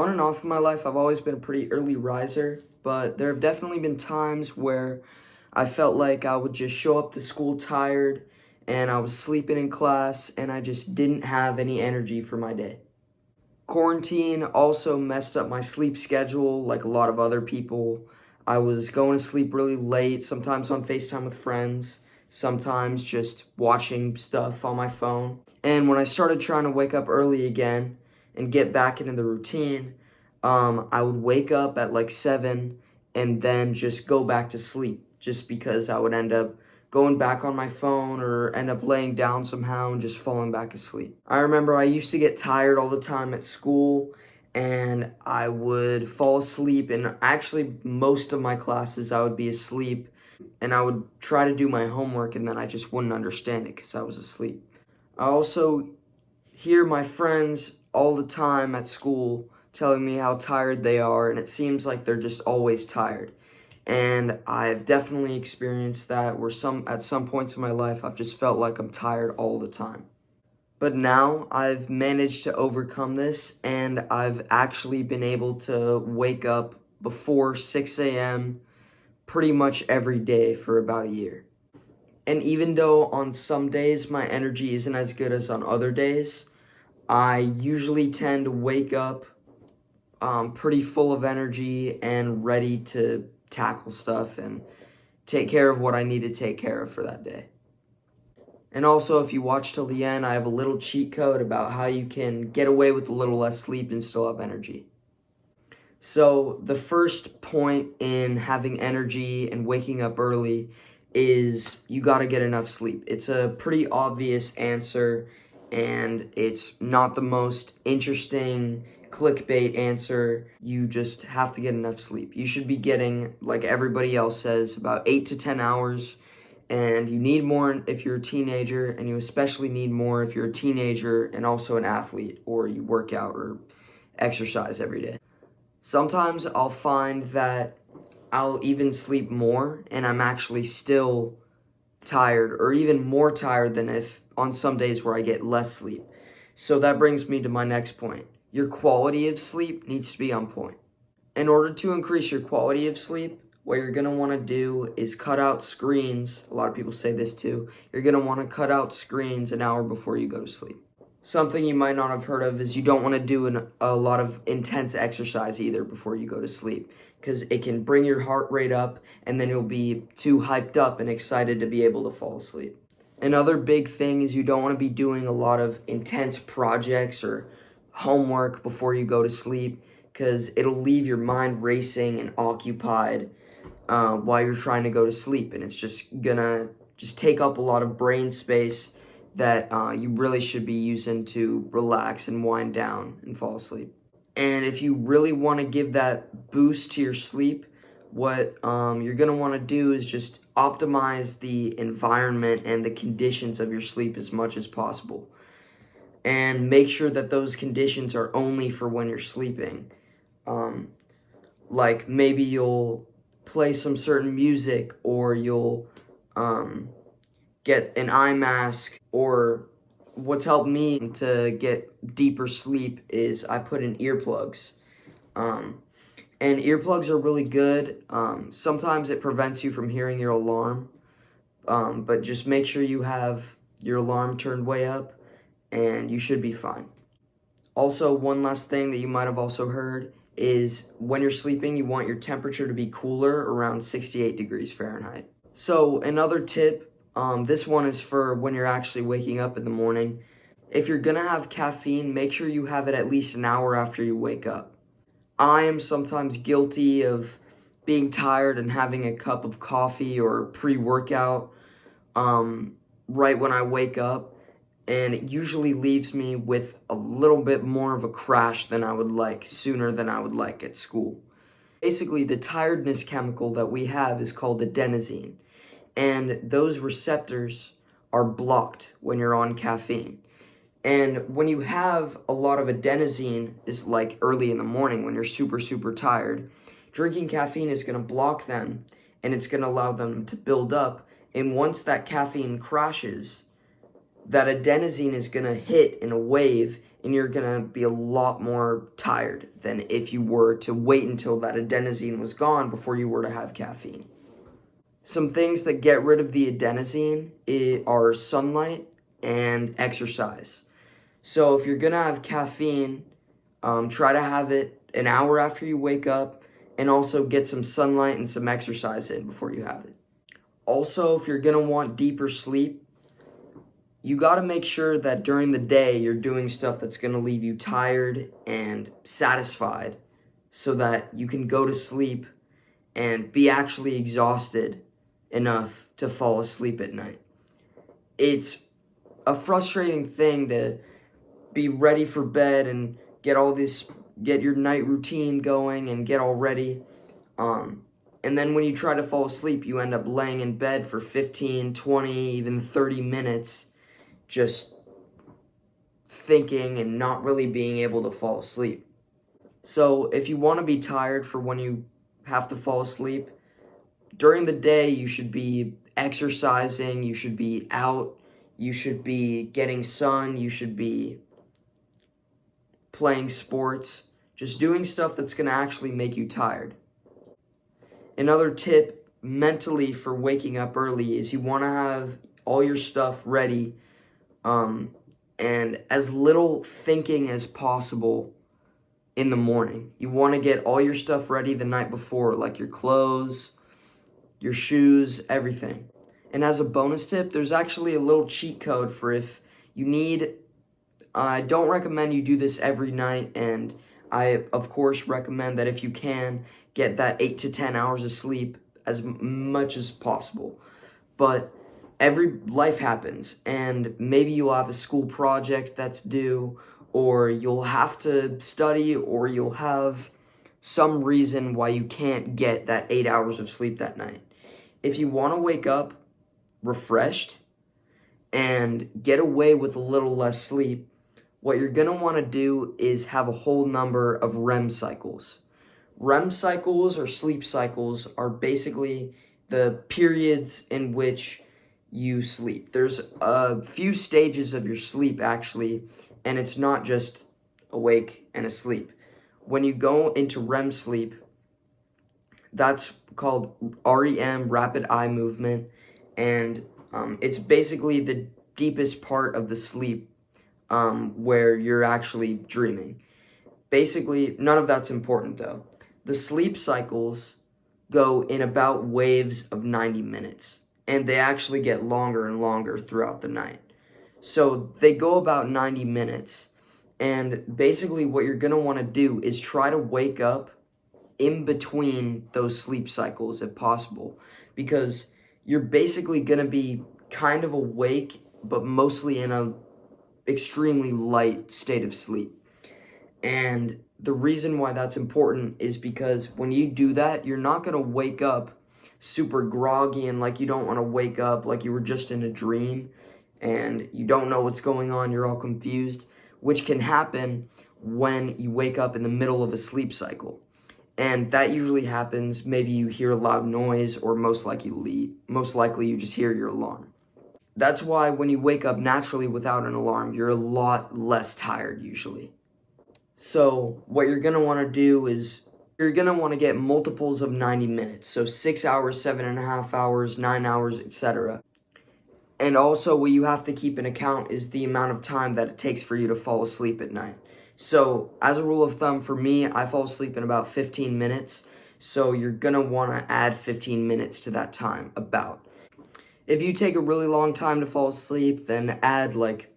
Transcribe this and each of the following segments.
On and off in my life, I've always been a pretty early riser, but there have definitely been times where I felt like I would just show up to school tired and I was sleeping in class and I just didn't have any energy for my day. Quarantine also messed up my sleep schedule like a lot of other people. I was going to sleep really late, sometimes on FaceTime with friends, sometimes just watching stuff on my phone. And when I started trying to wake up early again and get back into the routine, I would wake up at like 7 and then just go back to sleep just because I would end up going back on my phone or end up laying down somehow and just falling back asleep. I remember I used to get tired all the time at school and I would fall asleep, and actually most of my classes I would be asleep and I would try to do my homework and then I just wouldn't understand it because I was asleep. I also hear my friends all the time at school telling me how tired they are, and it seems like they're just always tired. And I've definitely experienced that where at some points in my life I've just felt like I'm tired all the time. But now I've managed to overcome this and I've actually been able to wake up before 6 a.m. pretty much every day for about a year. And even though on some days my energy isn't as good as on other days, I usually tend to wake up pretty full of energy and ready to tackle stuff and take care of what I need to take care of for that day. And also, if you watch till the end, I have a little cheat code about how you can get away with a little less sleep and still have energy. So the first point in having energy and waking up early is you got to get enough sleep. It's a pretty obvious answer, and it's not the most interesting clickbait answer. You just have to get enough sleep. You should be getting, like everybody else says, about 8 to 10 hours, and you need more if you're a teenager, and you especially need more if you're a teenager and also an athlete, or you work out or exercise every day. Sometimes I'll find that I'll even sleep more and I'm actually still tired, or even more tired than if on some days where I get less sleep. So that brings me to my next point. Your quality of sleep needs to be on point. In order to increase your quality of sleep, what you're going to want to do is cut out screens. A lot of people say this too. You're going to want to cut out screens an hour before you go to sleep. Something you might not have heard of is you don't want to do a lot of intense exercise either before you go to sleep, because it can bring your heart rate up and then you'll be too hyped up and excited to be able to fall asleep. Another big thing is you don't want to be doing a lot of intense projects or homework before you go to sleep, because it'll leave your mind racing and occupied while you're trying to go to sleep, and it's just gonna take up a lot of brain space that you really should be using to relax and wind down and fall asleep. And if you really want to give that boost to your sleep, what you're going to want to do is just optimize the environment and the conditions of your sleep as much as possible. And make sure that those conditions are only for when you're sleeping. Like maybe you'll play some certain music, or you'll get an eye mask, or what's helped me to get deeper sleep is I put in earplugs. And earplugs are really good. Sometimes it prevents you from hearing your alarm, but just make sure you have your alarm turned way up and you should be fine. Also, one last thing that you might have also heard is when you're sleeping, you want your temperature to be cooler, around 68 degrees Fahrenheit. So another tip, this one is for when you're actually waking up in the morning. If you're gonna have caffeine, make sure you have it at least an hour after you wake up. I am sometimes guilty of being tired and having a cup of coffee or pre-workout right when I wake up, and it usually leaves me with a little bit more of a crash than I would like, sooner than I would like at school. Basically, the tiredness chemical that we have is called adenosine, and those receptors are blocked when you're on caffeine. And when you have a lot of adenosine, is like early in the morning when you're super tired, drinking caffeine is going to block them, and it's going to allow them to build up. And once that caffeine crashes, that adenosine is going to hit in a wave, and you're gonna be a lot more tired than if you were to wait until that adenosine was gone before you were to have caffeine. Some things that get rid of the adenosine are sunlight and exercise. So if you're gonna have caffeine, try to have it an hour after you wake up, and also get some sunlight and some exercise in before you have it. Also, if you're gonna want deeper sleep, you gotta make sure that during the day you're doing stuff that's gonna leave you tired and satisfied so that you can go to sleep and be actually exhausted enough to fall asleep at night. It's a frustrating thing to be ready for bed and get your night routine going and get all ready. And then when you try to fall asleep, you end up laying in bed for 15, 20, even 30 minutes just thinking and not really being able to fall asleep. So if you want to be tired for when you have to fall asleep, during the day you should be exercising, you should be out, you should be getting sun, you should be playing sports, just doing stuff that's going to actually make you tired. Another tip mentally for waking up early is you want to have all your stuff ready and as little thinking as possible in the morning. You want to get all your stuff ready the night before, like your clothes, your shoes, everything. And as a bonus tip, there's actually a little cheat code for if you need. I don't recommend you do this every night, and I, of course, recommend that if you can, get that 8 to 10 hours of sleep as much as possible. But life happens, and maybe you'll have a school project that's due, or you'll have to study, or you'll have some reason why you can't get that 8 hours of sleep that night. If you want to wake up refreshed and get away with a little less sleep, what you're going to want to do is have a whole number of REM cycles. REM cycles or sleep cycles are basically the periods in which you sleep. There's a few stages of your sleep actually, and it's not just awake and asleep. When you go into REM sleep, that's called REM, rapid eye movement, and it's basically the deepest part of the sleep where you're actually dreaming. Basically, none of that's important though. The sleep cycles go in about waves of 90 minutes, and they actually get longer and longer throughout the night. So they go about 90 minutes, and basically what you're going to want to do is try to wake up in between those sleep cycles if possible, because you're basically going to be kind of awake, but mostly in a extremely light state of sleep. And the reason why that's important is because when you do that, you're not going to wake up super groggy and like you don't want to wake up like you were just in a dream and you don't know what's going on, you're all confused, which can happen when you wake up in the middle of a sleep cycle. And that usually happens, maybe you hear a loud noise, or most likely you just hear your alarm. That's why when you wake up naturally without an alarm, you're a lot less tired usually. So what you're going to want to do is you're going to want to get multiples of 90 minutes. So 6 hours, 7.5 hours, 9 hours, etc. And also what you have to keep in account is the amount of time that it takes for you to fall asleep at night. So as a rule of thumb for me, I fall asleep in about 15 minutes. So you're going to want to add 15 minutes to that time about. If you take a really long time to fall asleep, then add like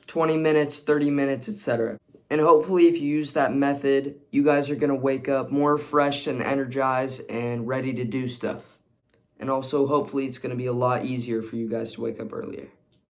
20 minutes, 30 minutes, etc. And hopefully if you use that method, you guys are going to wake up more fresh and energized and ready to do stuff. And also hopefully it's going to be a lot easier for you guys to wake up earlier.